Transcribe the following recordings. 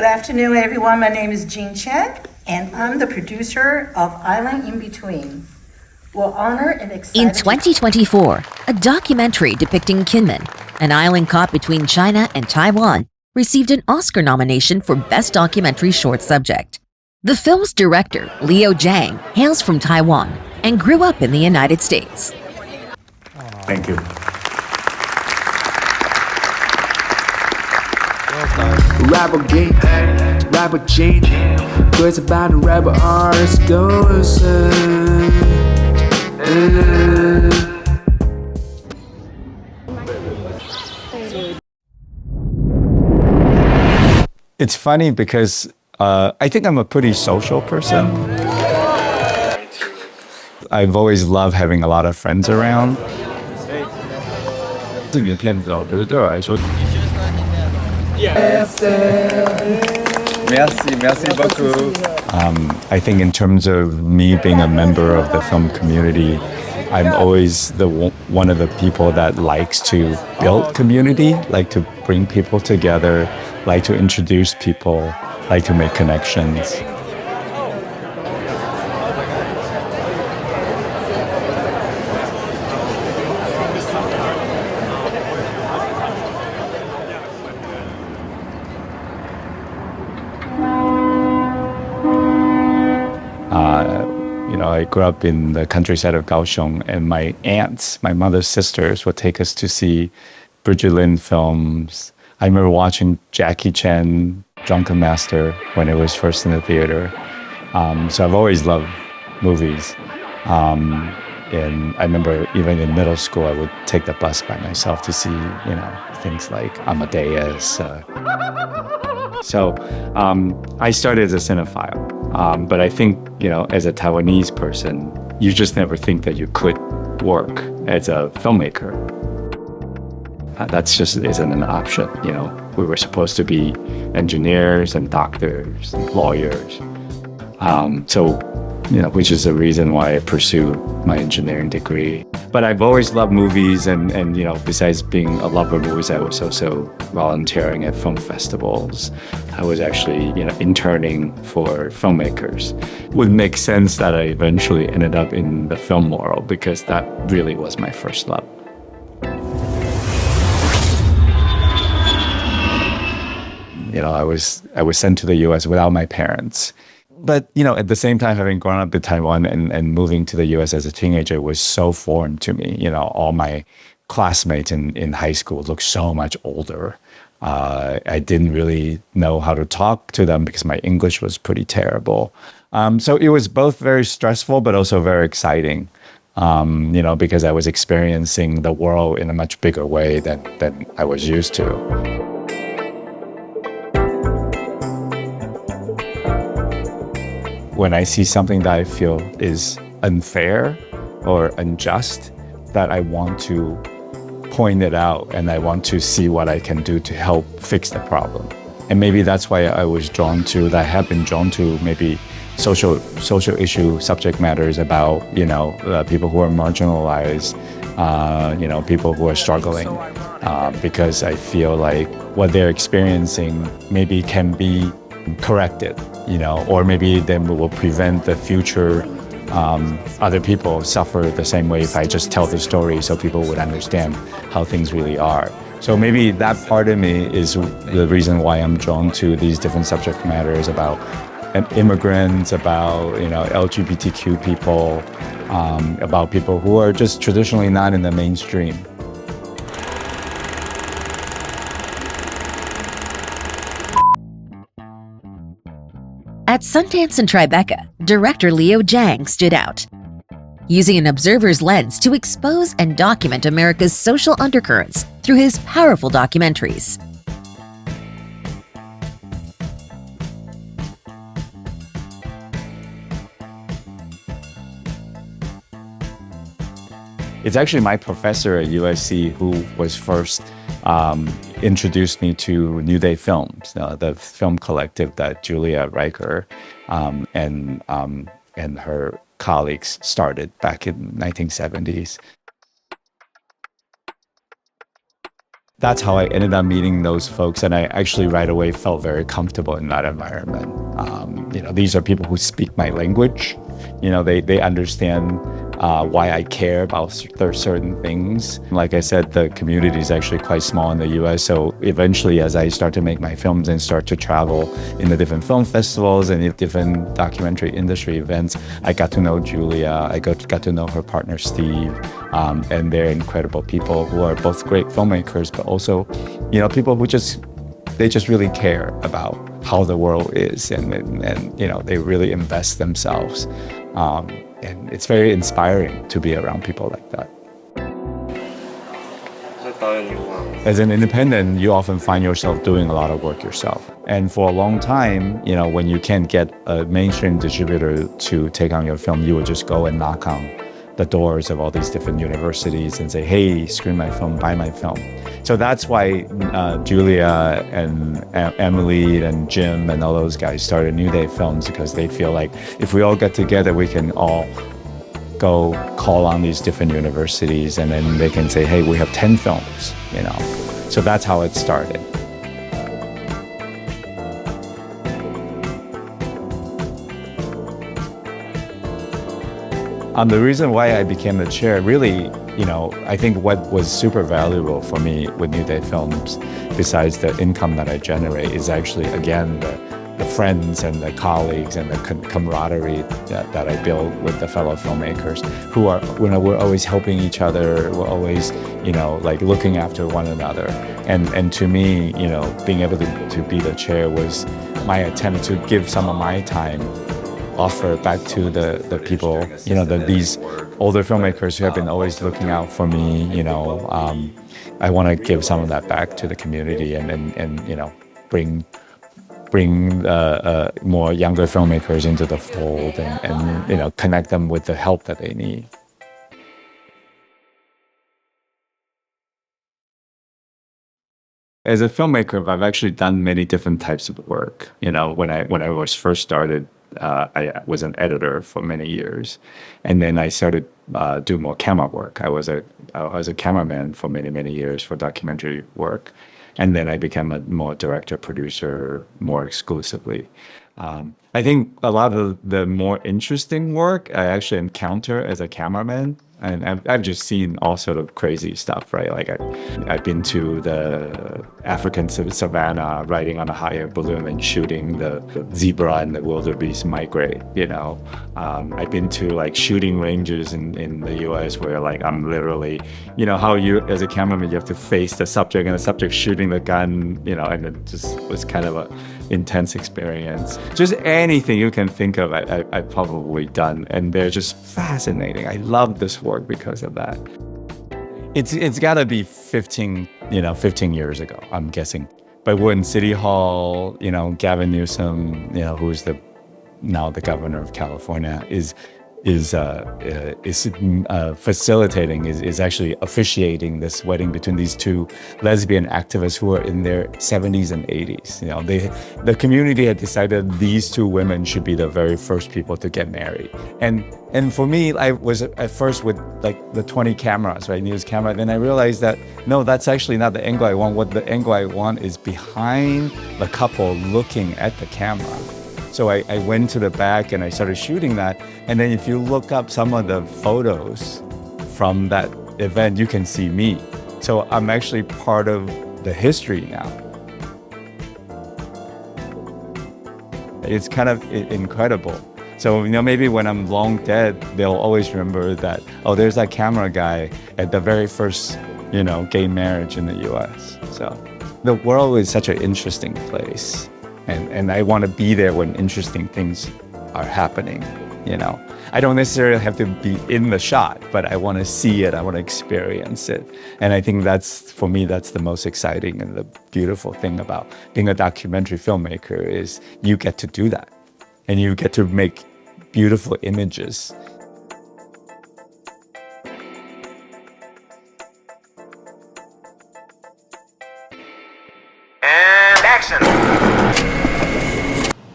Good afternoon, everyone. My name is Jean Chen, and I'm the producer of Island in Between. We're honored and excited. In 2024, a documentary depicting Kinmen, an island caught between China and Taiwan, received an Oscar nomination for Best Documentary Short Subject. The film's director, Leo Chiang, hails from Taiwan and grew up in the United States. Thank you. Rapper game, rapper change. Words about the rapper artist goes. It's funny because I think I'm a pretty social person. I've always loved having a lot of friends around. Merci beaucoup. I think in terms of me being a member of the film community, I'm always one of the people that likes to build community, like to bring people together, like to introduce people, like to make connections. I grew up in the countryside of Kaohsiung, and my aunts, my mother's sisters, would take us to see Bridget Lin films. I remember watching Jackie Chan, Drunken Master, when it was first in the theater. So I've always loved movies. And I remember even in middle school, I would take the bus by myself to see, things like Amadeus. So I started as a cinephile. But I think, as a Taiwanese person, you just never think that you could work as a filmmaker. That's just isn't an option. We were supposed to be engineers and doctors and lawyers. Which is the reason why I pursued my engineering degree. But I've always loved movies, and besides being a lover of movies, I was also volunteering at film festivals. I was actually, interning for filmmakers. It would make sense that I eventually ended up in the film world because that really was my first love. I was sent to the U.S. without my parents. But, at the same time, having grown up in Taiwan and moving to the U.S. as a teenager was so foreign to me. All my classmates in high school looked so much older. I didn't really know how to talk to them because my English was pretty terrible. So it was both very stressful, but also very exciting, because I was experiencing the world in a much bigger way than I was used to. When I see something that I feel is unfair or unjust, that I want to point it out and I want to see what I can do to help fix the problem. And maybe that's why I have been drawn to maybe social issue subject matters about, people who are marginalized, people who are struggling, because I feel like what they're experiencing maybe can be corrected, or maybe then we will prevent the future other people suffer the same way if I just tell the story so people would understand how things really are. So maybe that part of me is the reason why I'm drawn to these different subject matters about immigrants, about LGBTQ people, about people who are just traditionally not in the mainstream. At Sundance and Tribeca, director Leo Chiang stood out, using an observer's lens to expose and document America's social undercurrents through his powerful documentaries. It's actually my professor at USC who was first introduced me to New Day Films, the film collective that Julia Riker and her colleagues started back in 1970s. that's how I ended up meeting those folks. And I actually right away felt very comfortable in that environment. These are people who speak my language. They understand why I care about certain things. Like I said, the community is actually quite small in the US. So eventually, as I start to make my films and start to travel in the different film festivals and the different documentary industry events, I got to know Julia. I got to know her partner, Steve. And they're incredible people who are both great filmmakers, but also, people who they just really care about how the world is, and they really invest themselves. And it's very inspiring to be around people like that. As an independent, you often find yourself doing a lot of work yourself. And for a long time, when you can't get a mainstream distributor to take on your film, you would just go and knock on the doors of all these different universities and say, hey, screen my film, buy my film. So that's why Julia and Emily and Jim and all those guys started New Day Films, because they feel like if we all get together, we can all go call on these different universities, and then they can say, hey, we have 10 films, So that's how it started. The reason why I became the chair, really, I think what was super valuable for me with New Day Films, besides the income that I generate, is actually, again, the friends and the colleagues and the camaraderie that I build with the fellow filmmakers who are, we're always helping each other. We're always, looking after one another. And to me, being able to be the chair was my attempt to give some of my time, offer back to the people, these older filmmakers who have been always looking out for me. I want to give some of that back to the community and bring more younger filmmakers into the fold and connect them with the help that they need. As a filmmaker, I've actually done many different types of work. When I was first started, I was an editor for many years, and then I started do more camera work. I was a cameraman for many years for documentary work, and then I became a more director producer more exclusively. I think a lot of the more interesting work I actually encounter as a cameraman. And I've just seen all sort of crazy stuff, right? Like I've been to the African savannah, riding on a hot air balloon and shooting the zebra and the wildebeest migrate. I've been to shooting ranges in the U.S. where I'm literally, how you as a cameraman you have to face the subject and the subject shooting the gun, and it just was kind of a intense experience. Just anything you can think of, I've probably done, and they're just fascinating. I love this work because of that. It's got to be 15 years ago, I'm guessing. But we're in City Hall, Gavin Newsom, who's now the governor of California, is facilitating, is actually officiating this wedding between these two lesbian activists who are in their 70s and 80s. The community had decided these two women should be the very first people to get married. And for me, I was at first with the 20 cameras, right, news camera. Then I realized that no, that's actually not the angle I want. What the angle I want is behind the couple looking at the camera. So I went to the back and I started shooting that. And then if you look up some of the photos from that event, you can see me. So I'm actually part of the history now. It's kind of incredible. So, maybe when I'm long dead, they'll always remember that, oh, there's that camera guy at the very first, gay marriage in the US. So the world is such an interesting place. And I want to be there when interesting things are happening, I don't necessarily have to be in the shot, but I want to see it, I want to experience it. And I think for me, that's the most exciting and the beautiful thing about being a documentary filmmaker is you get to do that. And you get to make beautiful images. And action!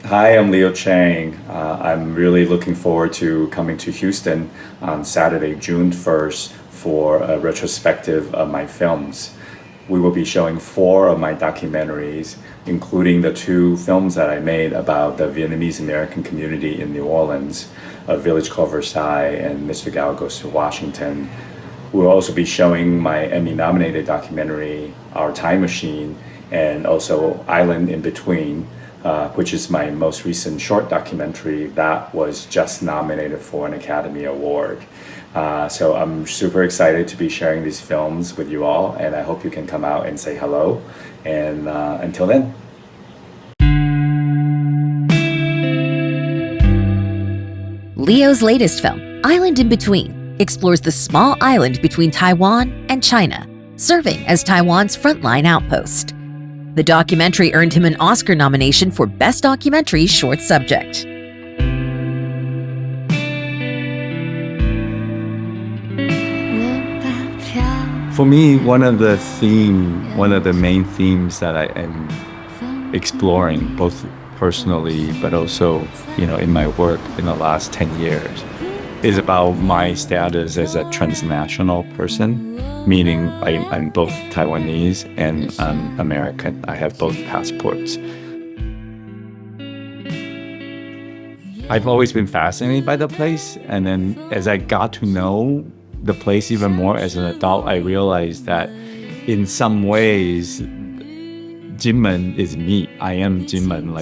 Hi, I'm Leo Chiang. I'm really looking forward to coming to Houston on Saturday, June 1st for a retrospective of my films. we will be showing 4 of my documentaries, including the 2 films that I made about the Vietnamese-American community in New Orleans, a village called Versailles, and Mr. Gallegos to Washington. We'll also be showing my Emmy-nominated documentary, Our Time Machine, and also Island in Between, which is my most recent short documentary that was just nominated for an Academy Award. So I'm super excited to be sharing these films with you all, and I hope you can come out and say hello. And until then. Leo's latest film, Island in Between, explores the small island between Taiwan and China, serving as Taiwan's frontline outpost. The documentary earned him an Oscar nomination for Best Documentary Short Subject. For me, one of the main themes that I am exploring, both personally but also, in my work in the last 10 years, is about my status as a transnational person, meaning I'm both Taiwanese and American. I have both passports. I've always been fascinated by the place, and then as I got to know the place even more as an adult, I realized that in some ways, Kinmen is me. I am Kinmen.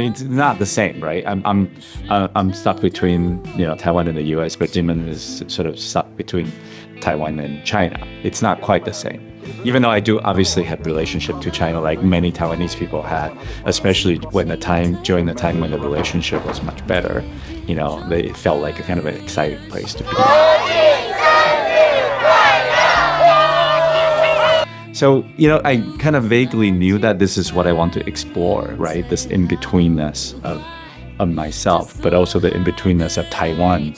It's not the same, right? I'm stuck between Taiwan and the U.S., but Kinmen is sort of stuck between Taiwan and China. It's not quite the same. Even though I do obviously have relationship to China, like many Taiwanese people had, especially during the time when the relationship was much better. It felt like a kind of an exciting place to be. So, I kind of vaguely knew that this is what I want to explore, right? This in-betweenness of myself, but also the in-betweenness of Taiwan,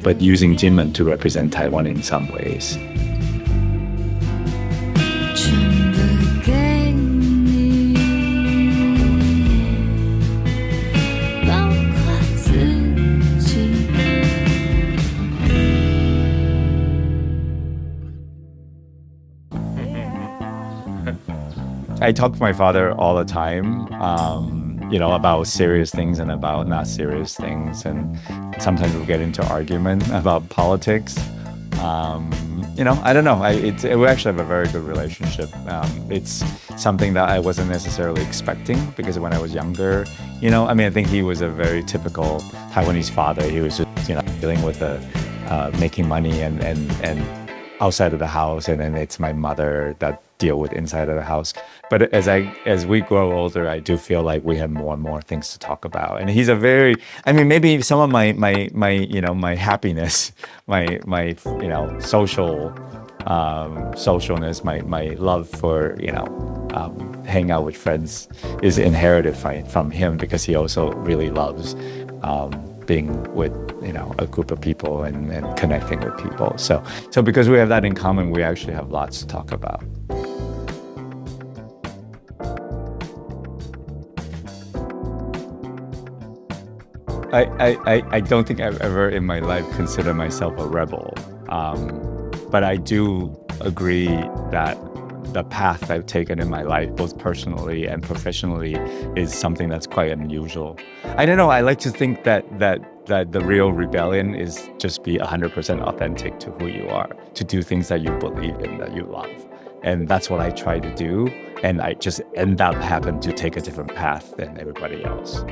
but using Kinmen to represent Taiwan in some ways. I talk to my father all the time, about serious things and about not serious things. And sometimes we get into argument about politics. I don't know. We actually have a very good relationship. It's something that I wasn't necessarily expecting because when I was younger, I think he was a very typical Taiwanese father. He was just, dealing with making money and outside of the house, and then it's my mother that deal with inside of the house. But as we grow older, I do feel like we have more and more things to talk about. And he's maybe some of my my happiness, my social socialness, my love for hang out with friends is inherited from him, because he also really loves being with a group of people and connecting with people. So because we have that in common, we actually have lots to talk about. I don't think I've ever in my life considered myself a rebel, but I do agree that the path I've taken in my life, both personally and professionally, is something that's quite unusual. I don't know, I like to think that the real rebellion is just be 100% authentic to who you are, to do things that you believe in, that you love. And that's what I try to do, and I just end up happen to take a different path than everybody else.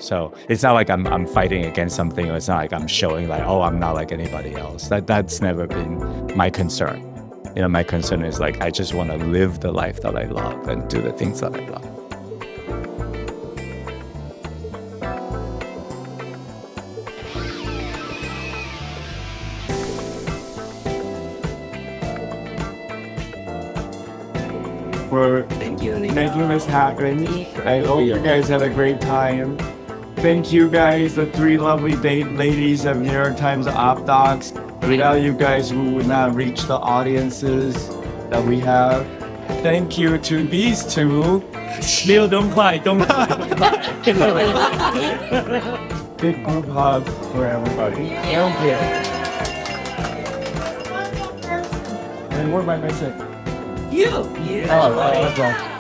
So it's not like I'm fighting against something, or it's not like I'm showing I'm not like anybody else. That's never been my concern. My concern is I just want to live the life that I love and do the things that I love. Thank you, making this happen. I hope you guys had a great time. Thank you guys, the 3 lovely ladies of New York Times Op Docs. Without you guys, we would not reach the audiences that we have. Thank you to these 2. Leo, don't cry. Big group hug for everybody. Thank you. And what am I missing? You. Oh, that's right.